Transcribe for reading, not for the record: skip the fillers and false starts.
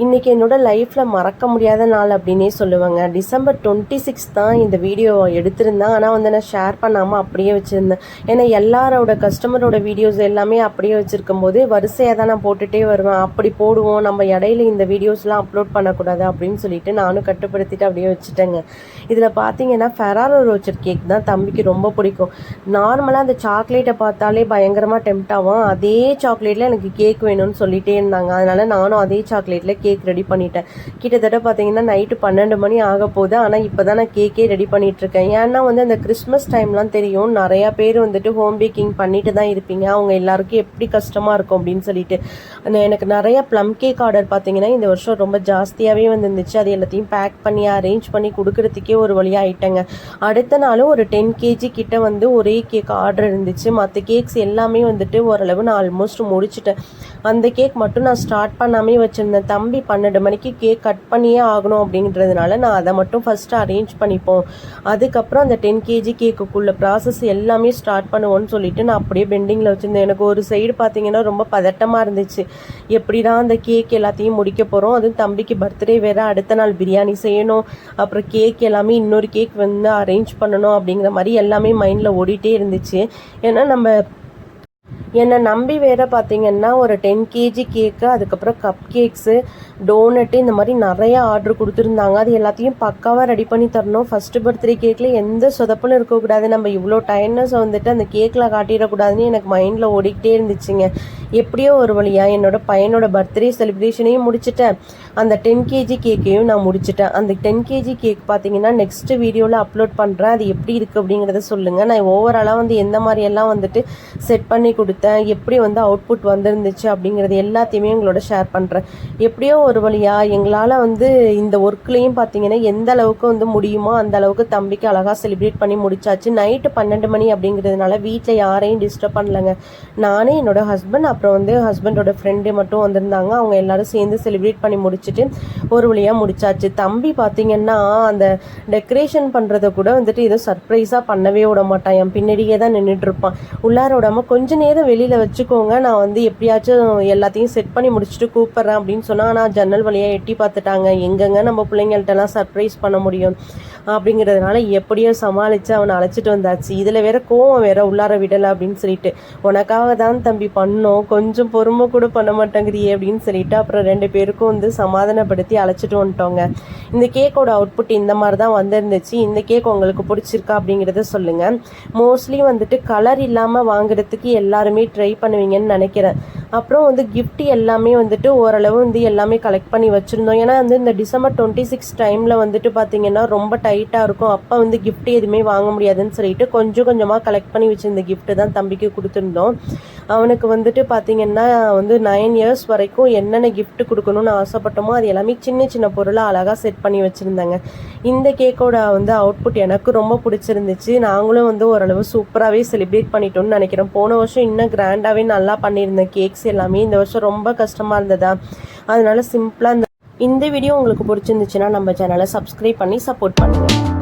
இன்றைக்கி என்னோடய லைஃப்பில் மறக்க முடியாத நாள் அப்படின்னே சொல்லுவேங்க. டிசம்பர் 26 தான் இந்த வீடியோ எடுத்திருந்தேன். ஆனால் வந்து நான் ஷேர் பண்ணாமல் அப்படியே வச்சுருந்தேன். ஏன்னா எல்லாரோட கஸ்டமரோட வீடியோஸ் எல்லாமே அப்படியே வச்சுருக்கும் போது வரிசையாக தான் நான் போட்டுகிட்டே வருவேன். அப்படி போடுவோம், நம்ம இடையில இந்த வீடியோஸ்லாம் அப்லோட் பண்ணக்கூடாது அப்படின்னு சொல்லிட்டு நானும் கட்டுப்படுத்திட்டு அப்படியே வச்சுட்டேங்க. இதில் பார்த்தீங்கன்னா ஃபெராரோ ரோச்சர் கேக் தான் தம்பிக்கு ரொம்ப பிடிக்கும். நார்மலாக அந்த சாக்லேட்டை பார்த்தாலே பயங்கரமாக டெம்ட் ஆகும். அதே சாக்லேட்டில் எனக்கு கேக் வேணும்னு சொல்லிகிட்டே இருந்தாங்க. அதனால் நானும் அதே சாக்லேட்டில் கேக் ரெடி பண்ணிட்டேன். கிட்டத்தட்ட பார்த்தீங்கன்னா நைட்டு 12 மணி ஆக போகுது. ஆனால் இப்போ தான் நான் கேக்கே ரெடி பண்ணிகிட்ருக்கேன். ஏன்னா வந்து அந்த கிறிஸ்மஸ் டைம்லாம் தெரியும், நிறையா பேர் வந்துட்டு ஹோம் பேக்கிங் பண்ணிட்டு தான் இருப்பீங்க. அவங்க எல்லாருக்கும் எப்படி கஷ்டமாக இருக்கும் அப்படின்னு சொல்லிட்டு எனக்கு நிறையா ப்ளம் கேக் ஆர்டர் பார்த்தீங்கன்னா இந்த வருஷம் ரொம்ப ஜாஸ்தியாகவே வந்துருந்துச்சு. அது எல்லாத்தையும் பேக் பண்ணி அரேஞ்ச் பண்ணி கொடுக்குறதுக்கே ஒரு வழியாக ஆகிட்டேங்க. அடுத்த நாளும் ஒரு 10 kg கிட்ட வந்து ஒரே கேக் ஆர்டர் இருந்துச்சு. மற்ற கேக்ஸ் எல்லாமே வந்துட்டு ஓரளவு நான் ஆல்மோஸ்ட் முடிச்சுட்டேன். அந்த கேக் மட்டும் நான் ஸ்டார்ட் பண்ணாமே வச்சுருந்தேன். தம்பி 12 மணிக்கு கேக் கட் பண்ணியே ஆகணும் அப்படின்றதுனால நான் அதை மட்டும் ஃபஸ்ட்டு அரேஞ்ச் பண்ணிப்போம், அதுக்கப்புறம் அந்த 10 kg கேக்குக்குள்ள ப்ராசஸ் எல்லாமே ஸ்டார்ட் பண்ணுவோன்னு சொல்லிட்டு நான் அப்படியே பெண்டிங்கில் வச்சுருந்தேன். எனக்கு ஒரு சைடு பார்த்தீங்கன்னா ரொம்ப பதட்டமாக இருந்துச்சு. எப்படிதான் அந்த கேக் எல்லாத்தையும் முடிக்க போகிறோம், அதுவும் தம்பிக்கு பர்த்டே வேறு, அடுத்த நாள் பிரியாணி செய்யணும், அப்புறம் கேக் எல்லாமே இன்னொரு கேக் வந்து அரேஞ்ச் பண்ணணும் அப்படிங்கிற மாதிரி எல்லாமே மைண்டில் ஓடிட்டே இருந்துச்சு. ஏன்னா என்னை நம்பி வேறு பார்த்தீங்கன்னா ஒரு 10 kg கேக்கு, அதுக்கப்புறம் கப் கேக்ஸு, டோனட்டு, இந்த மாதிரி நிறையா ஆர்டர் கொடுத்துருந்தாங்க. அது எல்லாத்தையும் பக்காவாக ரெடி பண்ணி தரணும். ஃபஸ்ட்டு பர்த்டே கேக்கில் எந்த சொதப்பலும் இருக்கக்கூடாது, நம்ம இவ்வளோ டைட்னஸ் வந்துட்டு அந்த கேக்கில் காட்டிடக்கூடாதுன்னு எனக்கு மைண்டில் ஓடிக்கிட்டே இருந்துச்சுங்க. எப்படியோ ஒரு வழியாக என்னோடய பையனோட பர்த்டே செலிப்ரேஷனையும் முடிச்சுட்டேன், அந்த 10 kg கேக்கையும் நான் முடிச்சுட்டேன். அந்த 10 kg கேக் பார்த்தீங்கன்னா நெக்ஸ்ட்டு வீடியோவில் அப்லோட் பண்ணுறேன். அது எப்படி இருக்குது அப்படிங்கிறத சொல்லுங்கள். நான் ஓவராலாக வந்து எந்த மாதிரியெல்லாம் வந்துட்டு செட் பண்ணி கொடுத்தேன், எப்படி வந்து அவுட்புட் வந்துருந்துச்சு அப்படிங்கிறது எல்லாத்தையுமே உங்களோட ஷேர் பண்ணுறேன். எப்படியோ ஒரு வழியாக எங்களால் வந்து இந்த ஒர்க்லேயும் பார்த்தீங்கன்னா எந்த அளவுக்கு வந்து முடியுமோ அந்த அளவுக்கு தம்பிக்கு அழகாக செலிப்ரேட் பண்ணி முடிச்சாச்சு. நைட்டு 12 மணி அப்படிங்கிறதுனால வீட்டில் யாரையும் டிஸ்டர்ப் பண்ணலைங்க. நானே என்னோடய ஹஸ்பண்ட், அப்புறம் வந்து ஹஸ்பண்டோட ஃப்ரெண்டு மட்டும் வந்திருந்தாங்க. அவங்க எல்லாரும் சேர்ந்து செலிப்ரேட் பண்ணி முடிச்சுட்டு ஒரு வழியாக முடிச்சாச்சு. தம்பி பார்த்தீங்கன்னா அந்த டெக்கரேஷன் பண்ணுறதை கூட வந்துட்டு ஏதோ சர்ப்ரைஸாக பண்ணவே விட மாட்டான், என் பின்னாடியே தான் நின்றுட்டு இருப்பான். உள்ளார விடாமல் கொஞ்ச நேரம் வெளியில் வச்சுக்கோங்க, நான் வந்து எப்படியாச்சும் எல்லாத்தையும் செட் பண்ணி முடிச்சுட்டு கூப்பிட்றேன் அப்படின்னு சொன்னால், ஆனால் ஜன்னல் வழியாக எட்டி பார்த்துட்டாங்க. எங்கெங்க நம்ம பிள்ளைங்கள்ட்டலாம் சர்ப்ரைஸ் பண்ண முடியும் அப்படிங்கிறதுனால எப்படியோ சமாளித்து அவனை அழைச்சிட்டு வந்தாச்சு. இதில் வேற கோவம் வேற உள்ளார விடலை அப்படின்னு சொல்லிட்டு, உனக்காக தான் தம்பி பண்ணோம், கொஞ்சம் பொறுமை கூட பண்ண மாட்டேங்கிறியே அப்படின்னு சொல்லிட்டு அப்புறம் 2 பேருக்கும் வந்து சமாதானப்படுத்தி அழைச்சிட்டு வந்துட்டோங்க. இந்த கேக்கோட அவுட்புட் இந்த மாதிரி தான் வந்துருந்துச்சு. இந்த கேக் உங்களுக்கு பிடிச்சிருக்கா அப்படிங்கிறத சொல்லுங்கள். மோஸ்ட்லி வந்துட்டு கலர் இல்லாமல் வாங்குறதுக்கு எல்லாருமே ட்ரை பண்ணுவீங்கன்னு நினைக்கிறேன். அப்புறம் வந்து கிஃப்ட் எல்லாமே வந்துட்டு ஓரளவு வந்து எல்லாமே கலெக்ட் பண்ணி வச்சுருந்தோம். ஏன்னா வந்து இந்த டிசம்பர் 26 டைமில் வந்துட்டு பார்த்திங்கன்னா ரொம்ப டைட்டாக இருக்கும். அப்போ வந்து கிஃப்ட் எதுவுமே வாங்க முடியாதுன்னு சொல்லிட்டு கொஞ்சம் கொஞ்சமாக கலெக்ட் பண்ணி வச்சுருந்த கிஃப்ட்டு தான் தம்பிக்கு கொடுத்துருந்தோம். அவனுக்கு வந்துட்டு பார்த்திங்கன்னா வந்து 9 இயர்ஸ் வரைக்கும் என்னென்ன கிஃப்ட் கொடுக்கணும்னு ஆசைப்பட்டோமோ அது எல்லாமே சின்ன சின்ன பொருளாக அழகாக செட் பண்ணி வச்சுருந்தாங்க. இந்த கேக்கோட வந்து அவுட்புட் எனக்கு ரொம்ப பிடிச்சிருந்துச்சு. நாங்களும் வந்து ஓரளவு சூப்பராகவே செலிப்ரேட் பண்ணிட்டோம்னு நினைக்கிறோம். போன வருஷம் இன்னும் கிராண்டாகவே நல்லா பண்ணியிருந்தேன் கேக்ஸ் எல்லாமே. இந்த வருஷம் ரொம்ப கஷ்டமாக இருந்ததா, அதனால சிம்பிளாக இந்த வீடியோ உங்களுக்கு பிடிச்சிருந்துச்சுன்னா நம்ம சேனலை சப்ஸ்கிரைப் பண்ணி சப்போர்ட் பண்ணுங்கள்.